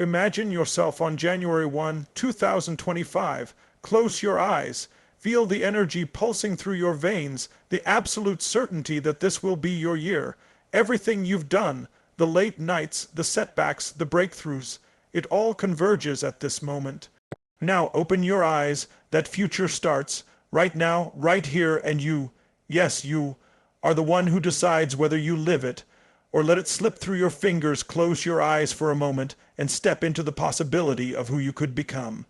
Imagine yourself on January 1, 2025. Close your eyes. Feel the energy pulsing through your veins, the absolute certainty that this will be your year. Everything you've done, the late nights, the setbacks, the breakthroughs, it all converges at this moment. Now open your eyes. That future starts right now, right here, and you, yes, you, are the one who decides whether you live it or let it slip through your fingers. Close your eyes for a moment and step into the possibility of who you could become.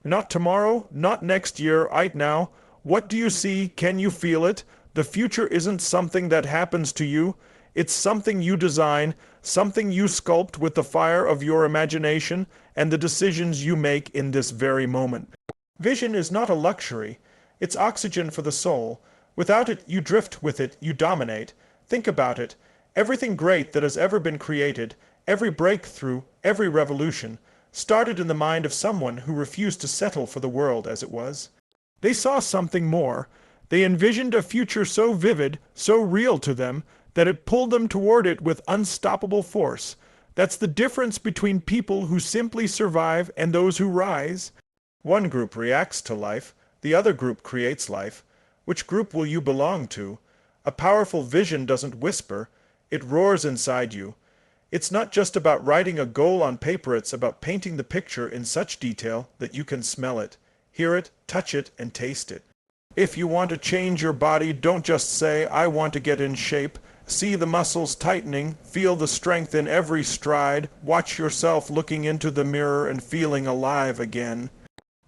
Not tomorrow, not next year, right now. What do you see? Can you feel it? The future isn't something that happens to you. It's something you design, something you sculpt with the fire of your imagination and the decisions you make in this very moment. Vision is not a luxury. It's oxygen for the soul. Without it, you drift. With it, you dominate. Think about it. Everything great that has ever been created, every breakthrough, every revolution, started in the mind of someone who refused to settle for the world as it was. They saw something more. They envisioned a future so vivid, so real to them, that it pulled them toward it with unstoppable force. That's the difference between people who simply survive and those who rise. One group reacts to life, the other group creates life. Which group will you belong to? A powerful vision doesn't whisper, it roars inside you. It's not just about writing a goal on paper, it's about painting the picture in such detail that you can smell it, hear it, touch it, and taste it. If you want to change your body, don't just say, "I want to get in shape." See the muscles tightening, feel the strength in every stride, watch yourself looking into the mirror and feeling alive again.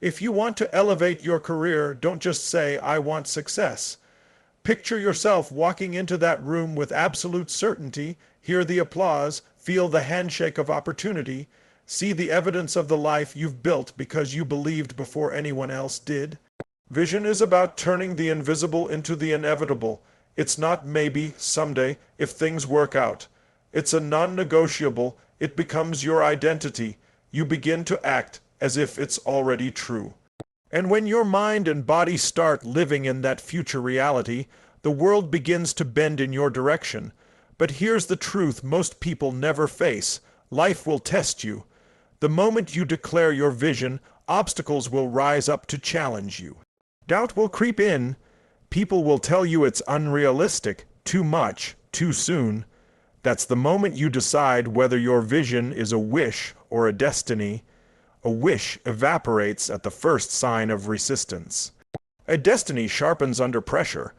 If you want to elevate your career, don't just say, "I want success." Picture yourself walking into that room with absolute certainty, hear the applause, feel the handshake of opportunity, see the evidence of the life you've built because you believed before anyone else did. Vision is about turning the invisible into the inevitable. It's not maybe, someday, if things work out. It's a non-negotiable. It becomes your identity. You begin to act as if it's already true. And when your mind and body start living in that future reality, the world begins to bend in your direction. But here's the truth most people never face. Life will test you. The moment you declare your vision, obstacles will rise up to challenge you. Doubt will creep in. People will tell you it's unrealistic, too much, too soon. That's the moment you decide whether your vision is a wish or a destiny. A wish evaporates at the first sign of resistance. A destiny sharpens under pressure.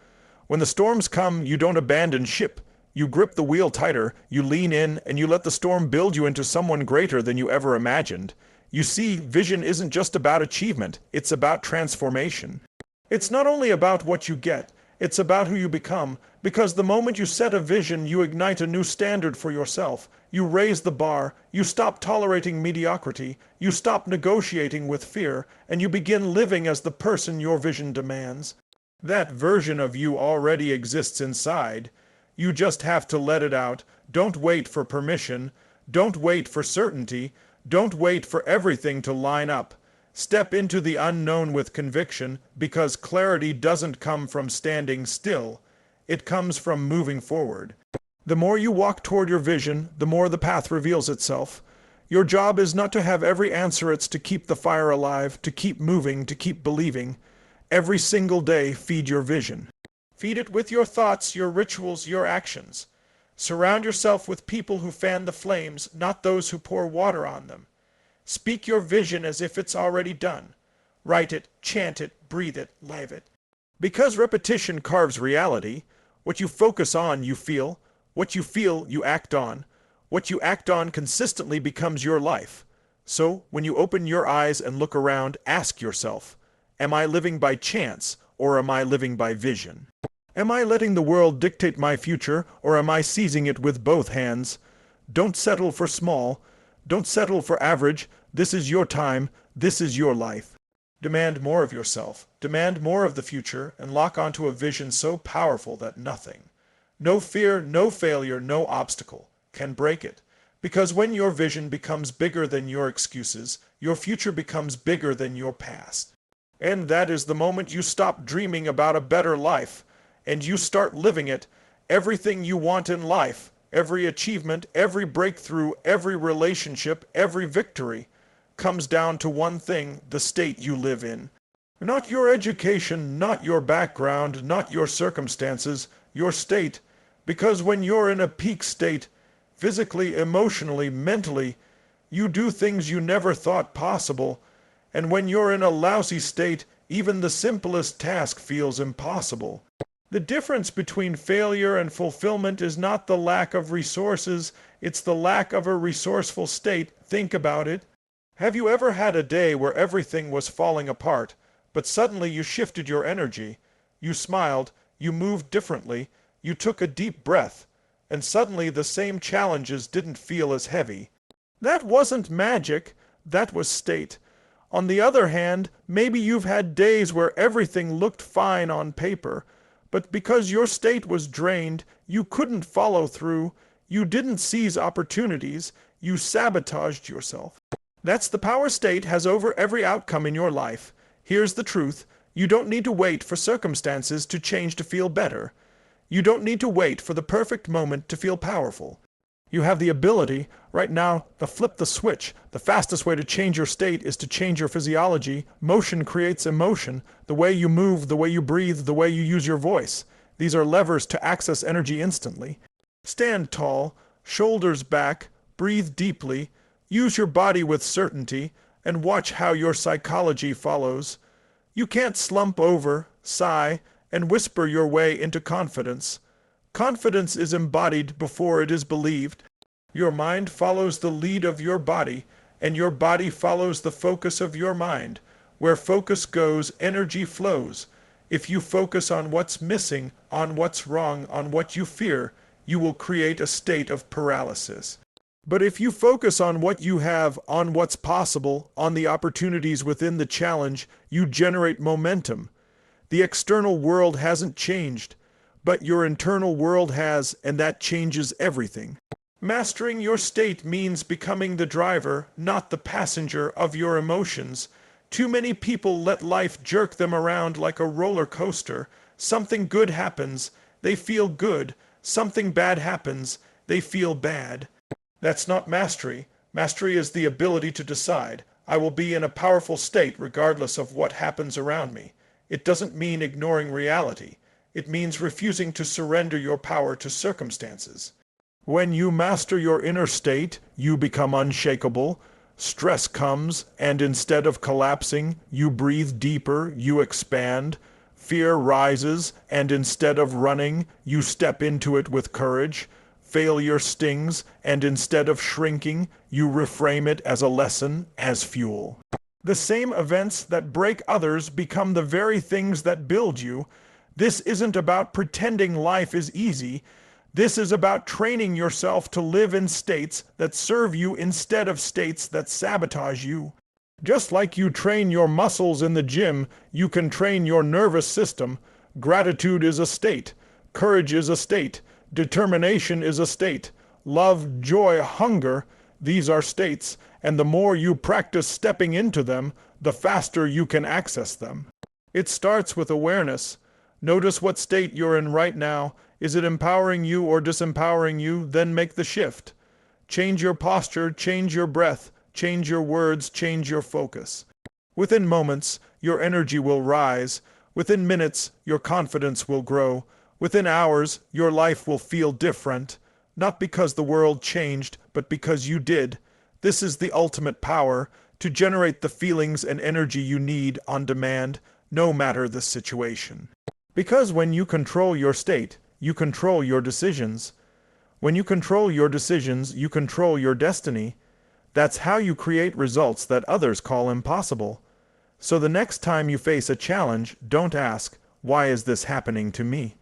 When the storms come, you don't abandon ship. You grip the wheel tighter, you lean in, and you let the storm build you into someone greater than you ever imagined. You see, vision isn't just about achievement, it's about transformation. It's not only about what you get, it's about who you become, because the moment you set a vision, you ignite a new standard for yourself. You raise the bar, you stop tolerating mediocrity, you stop negotiating with fear, and you begin living as the person your vision demands. That version of you already exists inside. You just have to let it out. Don't wait for permission. Don't wait for certainty. Don't wait for everything to line up. Step into the unknown with conviction, because clarity doesn't come from standing still. It comes from moving forward. The more you walk toward your vision, the more the path reveals itself. Your job is not to have every answer, it's to keep the fire alive, to keep moving, to keep believing. Every single day, feed your vision. Feed it with your thoughts, your rituals, your actions. Surround yourself with people who fan the flames, not those who pour water on them. Speak your vision as if it's already done. Write it, chant it, breathe it, live it. Because repetition carves reality, what you focus on, you feel. What you feel, you act on. What you act on consistently becomes your life. So, when you open your eyes and look around, ask yourself, am I living by chance, or am I living by vision? Am I letting the world dictate my future, or am I seizing it with both hands? Don't settle for small. Don't settle for average. This is your time. This is your life. Demand more of yourself. Demand more of the future, and lock onto a vision so powerful that nothing, no fear, no failure, no obstacle, can break it. Because when your vision becomes bigger than your excuses, your future becomes bigger than your past. And that is the moment you stop dreaming about a better life, and you start living it. Everything you want in life, every achievement, every breakthrough, every relationship, every victory comes down to one thing: the state you live in. Not your education, not your background, not your circumstances, your state. Because when you're in a peak state, physically, emotionally, mentally, you do things you never thought possible. And when you're in a lousy state, even the simplest task feels impossible. The difference between failure and fulfillment is not the lack of resources, it's the lack of a resourceful state. Think about it. Have you ever had a day where everything was falling apart, but suddenly you shifted your energy? You smiled, you moved differently, you took a deep breath, and suddenly the same challenges didn't feel as heavy. That wasn't magic, that was state. On the other hand, maybe you've had days where everything looked fine on paper, but because your state was drained, you couldn't follow through, you didn't seize opportunities, you sabotaged yourself. That's the power state has over every outcome in your life. Here's the truth: you don't need to wait for circumstances to change to feel better. You don't need to wait for the perfect moment to feel powerful. You have the ability right now to flip the switch. The fastest way to change your state is to change your physiology. Motion creates emotion. The way you move, the way you breathe, the way you use your voice. These are levers to access energy instantly. Stand tall, shoulders back, breathe deeply, use your body with certainty, and watch how your psychology follows. You can't slump over, sigh, and whisper your way into confidence. Confidence is embodied before it is believed. Your mind follows the lead of your body, and your body follows the focus of your mind. Where focus goes, energy flows. If you focus on what's missing, on what's wrong, on what you fear, you will create a state of paralysis. But if you focus on what you have, on what's possible, on the opportunities within the challenge, you generate momentum. The external world hasn't changed, but your internal world has, and that changes everything. Mastering your state means becoming the driver, not the passenger, of your emotions. Too many people let life jerk them around like a roller coaster. Something good happens, they feel good. Something bad happens, they feel bad. That's not mastery. Mastery is the ability to decide, I will be in a powerful state regardless of what happens around me. It doesn't mean ignoring reality. It means refusing to surrender your power to circumstances. When you master your inner state, you become unshakable. Stress comes, and instead of collapsing, you breathe deeper, you expand. Fear rises, and instead of running, you step into it with courage. Failure stings, and instead of shrinking, you reframe it as a lesson, as fuel. The same events that break others become the very things that build you. This isn't about pretending life is easy. This is about training yourself to live in states that serve you instead of states that sabotage you. Just like you train your muscles in the gym, you can train your nervous system. Gratitude is a state. Courage is a state. Determination is a state. Love, joy, hunger, these are states, and the more you practice stepping into them, the faster you can access them. It starts with awareness. Notice what state you're in right now. Is it empowering you or disempowering you? Then make the shift. Change your posture, change your breath, change your words, change your focus. Within moments, your energy will rise. Within minutes, your confidence will grow. Within hours, your life will feel different. Not because the world changed, but because you did. This is the ultimate power, to generate the feelings and energy you need on demand, no matter the situation. Because when you control your state, you control your decisions. When you control your decisions, you control your destiny. That's how you create results that others call impossible. So the next time you face a challenge, don't ask, why is this happening to me?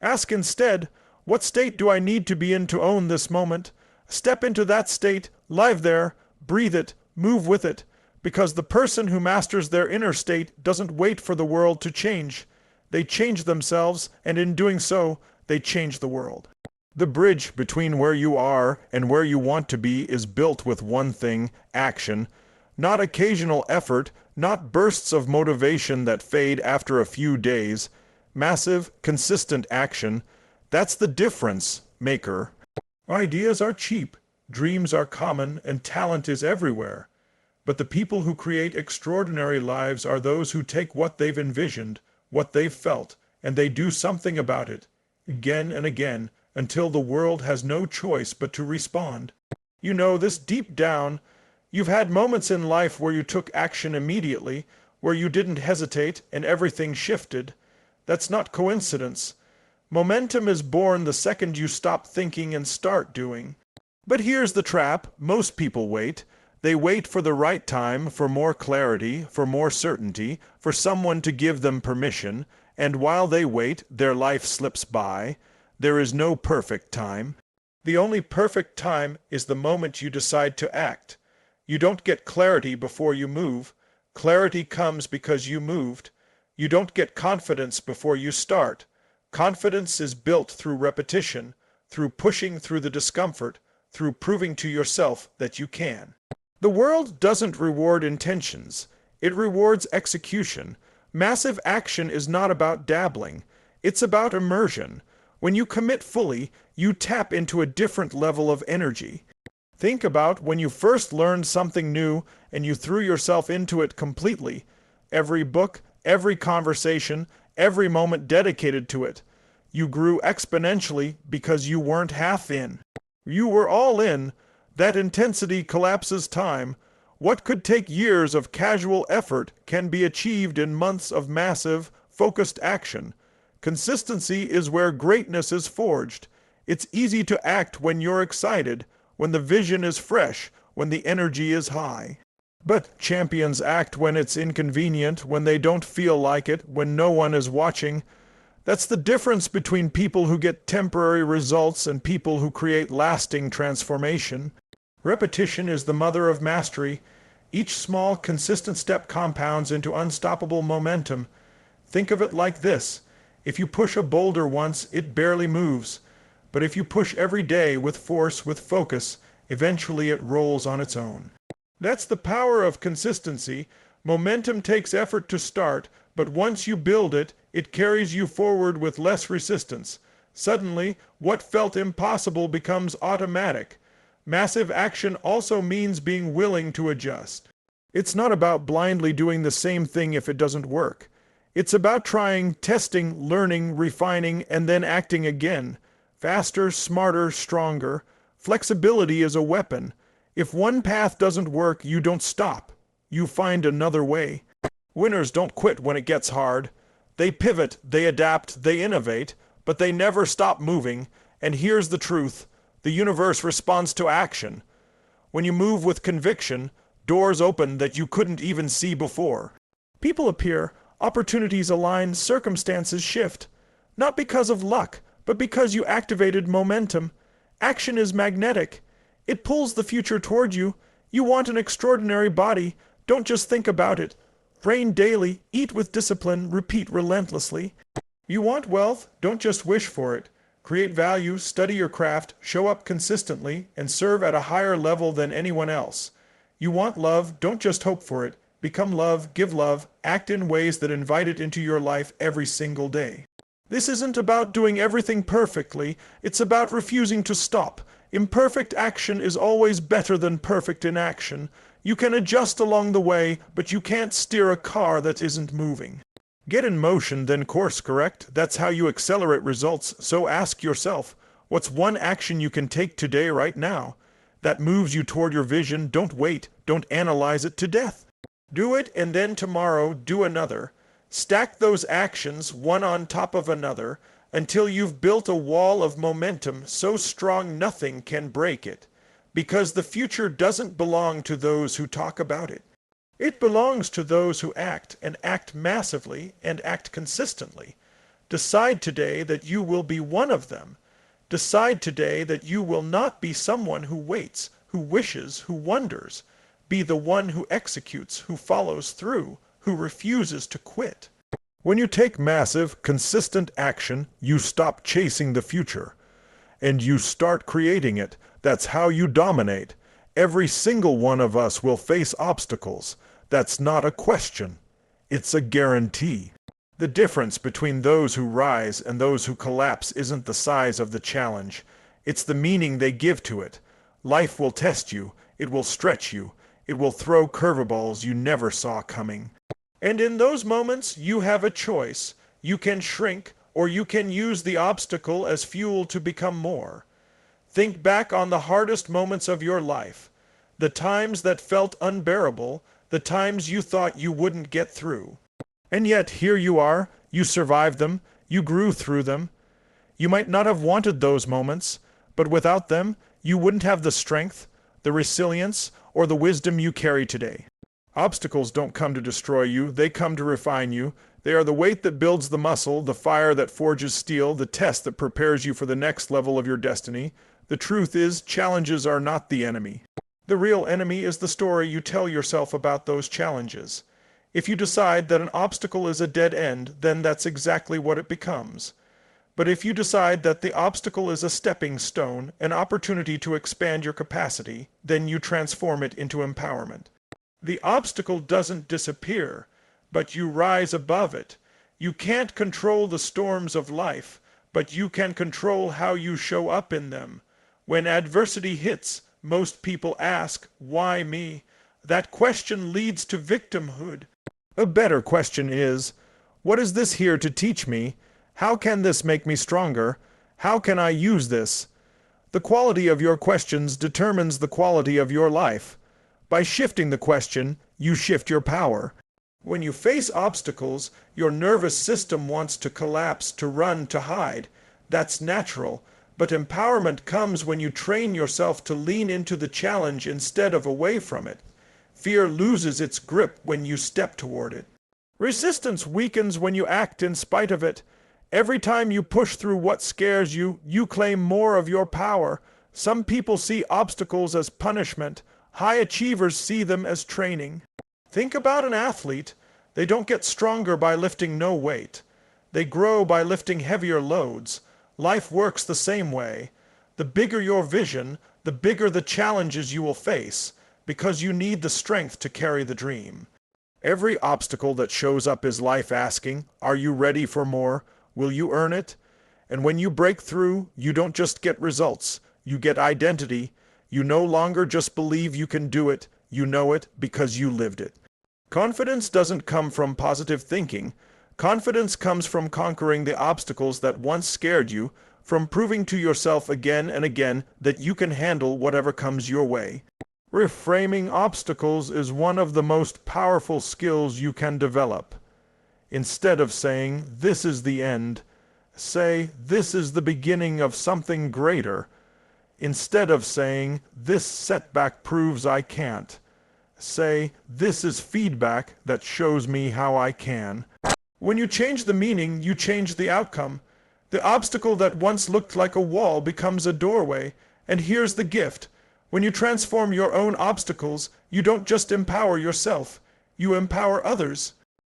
Ask instead, what state do I need to be in to own this moment? Step into that state, live there, breathe it, move with it, because the person who masters their inner state doesn't wait for the world to change. They change themselves, and in doing so, they change the world. The bridge between where you are and where you want to be is built with one thing: action. Not occasional effort, not bursts of motivation that fade after a few days. Massive, consistent action. That's the difference maker. Ideas are cheap, dreams are common, and talent is everywhere. But the people who create extraordinary lives are those who take what they've envisioned, what they've felt, and they do something about it, again and again, until the world has no choice but to respond. You know this deep down. You've had moments in life where you took action immediately, where you didn't hesitate and everything shifted. That's not coincidence. Momentum is born the second you stop thinking and start doing. But here's the trap. Most people wait. They wait for the right time, for more clarity, for more certainty, for someone to give them permission, and while they wait, their life slips by. There is no perfect time. The only perfect time is the moment you decide to act. You don't get clarity before you move. Clarity comes because you moved. You don't get confidence before you start. Confidence is built through repetition, through pushing through the discomfort, through proving to yourself that you can. The world doesn't reward intentions. It rewards execution. Massive action is not about dabbling. It's about immersion. When you commit fully, you tap into a different level of energy. Think about when you first learned something new and you threw yourself into it completely. Every book, every conversation, every moment dedicated to it. You grew exponentially because you weren't half in. You were all in. That intensity collapses time. What could take years of casual effort can be achieved in months of massive, focused action. Consistency is where greatness is forged. It's easy to act when you're excited, when the vision is fresh, when the energy is high. But champions act when it's inconvenient, when they don't feel like it, when no one is watching. That's the difference between people who get temporary results and people who create lasting transformation. Repetition is the mother of mastery. Each small, consistent step compounds into unstoppable momentum. Think of it like this. If you push a boulder once, it barely moves. But if you push every day with force, with focus, eventually it rolls on its own. That's the power of consistency. Momentum takes effort to start, but once you build it, it carries you forward with less resistance. Suddenly, what felt impossible becomes automatic. Massive action also means being willing to adjust. It's not about blindly doing the same thing if it doesn't work. It's about trying, testing, learning, refining, and then acting again. Faster, smarter, stronger. Flexibility is a weapon. If one path doesn't work, you don't stop. You find another way. Winners don't quit when it gets hard. They pivot, they adapt, they innovate, but they never stop moving. And here's the truth. The universe responds to action. When you move with conviction, doors open that you couldn't even see before. People appear, opportunities align, circumstances shift. Not because of luck, but because you activated momentum. Action is magnetic. It pulls the future toward you. You want an extraordinary body. Don't just think about it. Train daily, eat with discipline, repeat relentlessly. You want wealth? Don't just wish for it. Create value, study your craft, show up consistently, and serve at a higher level than anyone else. You want love? Don't just hope for it. Become love, give love, act in ways that invite it into your life every single day. This isn't about doing everything perfectly. It's about refusing to stop. Imperfect action is always better than perfect inaction. You can adjust along the way, but you can't steer a car that isn't moving. Get in motion, then course correct. That's how you accelerate results. So ask yourself, what's one action you can take today right now that moves you toward your vision? Don't wait. Don't analyze it to death. Do it, and then tomorrow do another. Stack those actions one on top of another until you've built a wall of momentum so strong nothing can break it. Because the future doesn't belong to those who talk about it. It belongs to those who act, and act massively, and act consistently. Decide today that you will be one of them. Decide today that you will not be someone who waits, who wishes, who wonders. Be the one who executes, who follows through, who refuses to quit. When you take massive, consistent action, you stop chasing the future. And you start creating it. That's how you dominate. Every single one of us will face obstacles. That's not a question. It's a guarantee. The difference between those who rise and those who collapse isn't the size of the challenge. It's the meaning they give to it. Life will test you. It will stretch you. It will throw curveballs you never saw coming. And in those moments, you have a choice. You can shrink, or you can use the obstacle as fuel to become more. Think back on the hardest moments of your life, the times that felt unbearable, the times you thought you wouldn't get through. And yet, here you are, you survived them, you grew through them. You might not have wanted those moments, but without them, you wouldn't have the strength, the resilience, or the wisdom you carry today. Obstacles don't come to destroy you, they come to refine you. They are the weight that builds the muscle, the fire that forges steel, the test that prepares you for the next level of your destiny. The truth is, challenges are not the enemy. The real enemy is the story you tell yourself about those challenges. If you decide that an obstacle is a dead end, then that's exactly what it becomes. But if you decide that the obstacle is a stepping stone, an opportunity to expand your capacity, then you transform it into empowerment. The obstacle doesn't disappear, but you rise above it. You can't control the storms of life, but you can control how you show up in them. When adversity hits, most people ask, "Why me?" That question leads to victimhood. A better question is, what is this here to teach me? How can this make me stronger? How can I use this? The quality of your questions determines the quality of your life. By shifting the question, you shift your power. When you face obstacles, your nervous system wants to collapse, to run, to hide. That's natural. But empowerment comes when you train yourself to lean into the challenge instead of away from it. Fear loses its grip when you step toward it. Resistance weakens when you act in spite of it. Every time you push through what scares you, you claim more of your power. Some people see obstacles as punishment. High achievers see them as training. Think about an athlete. They don't get stronger by lifting no weight. They grow by lifting heavier loads. Life works the same way. The bigger your vision, the bigger the challenges you will face, because you need the strength to carry the dream. Every obstacle that shows up is life asking, "Are you ready for more? Will you earn it?" And when you break through, you don't just get results, you get identity. You no longer just believe you can do it, you know it because you lived it. Confidence doesn't come from positive thinking. Confidence comes from conquering the obstacles that once scared you, from proving to yourself again and again that you can handle whatever comes your way. Reframing obstacles is one of the most powerful skills you can develop. Instead of saying, "This is the end," say, "This is the beginning of something greater." Instead of saying, "This setback proves I can't," say, "This is feedback that shows me how I can." When you change the meaning, you change the outcome. The obstacle that once looked like a wall becomes a doorway. And here's the gift. When you transform your own obstacles, you don't just empower yourself, you empower others.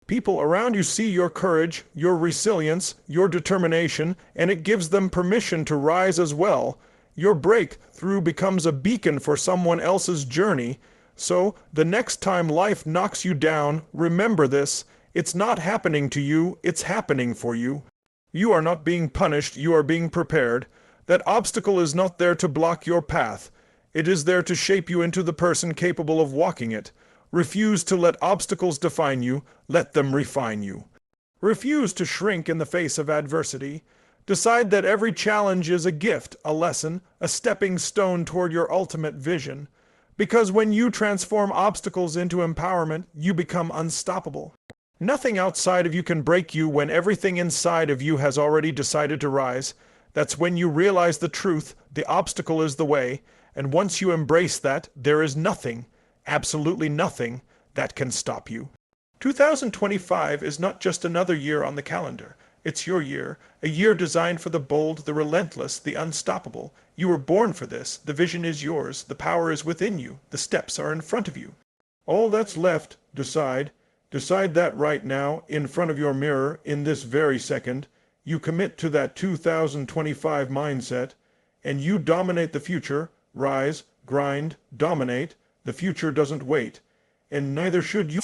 People around you see your courage, your resilience, your determination, and it gives them permission to rise as well. Your breakthrough becomes a beacon for someone else's journey. So, the next time life knocks you down, remember this: it's not happening to you, it's happening for you. You are not being punished, you are being prepared. That obstacle is not there to block your path. It is there to shape you into the person capable of walking it. Refuse to let obstacles define you, let them refine you. Refuse to shrink in the face of adversity. Decide that every challenge is a gift, a lesson, a stepping stone toward your ultimate vision. Because when you transform obstacles into empowerment, you become unstoppable. Nothing outside of you can break you when everything inside of you has already decided to rise. That's when you realize the truth, the obstacle is the way, and once you embrace that, there is nothing, absolutely nothing, that can stop you. 2025 is not just another year on the calendar. It's your year, a year designed for the bold, the relentless, the unstoppable. You were born for this. The vision is yours. The power is within you. The steps are in front of you. All that's left, decide. Decide that right now, in front of your mirror, in this very second. You commit to that 2025 mindset, and you dominate the future. Rise, grind, dominate. The future doesn't wait, and neither should you.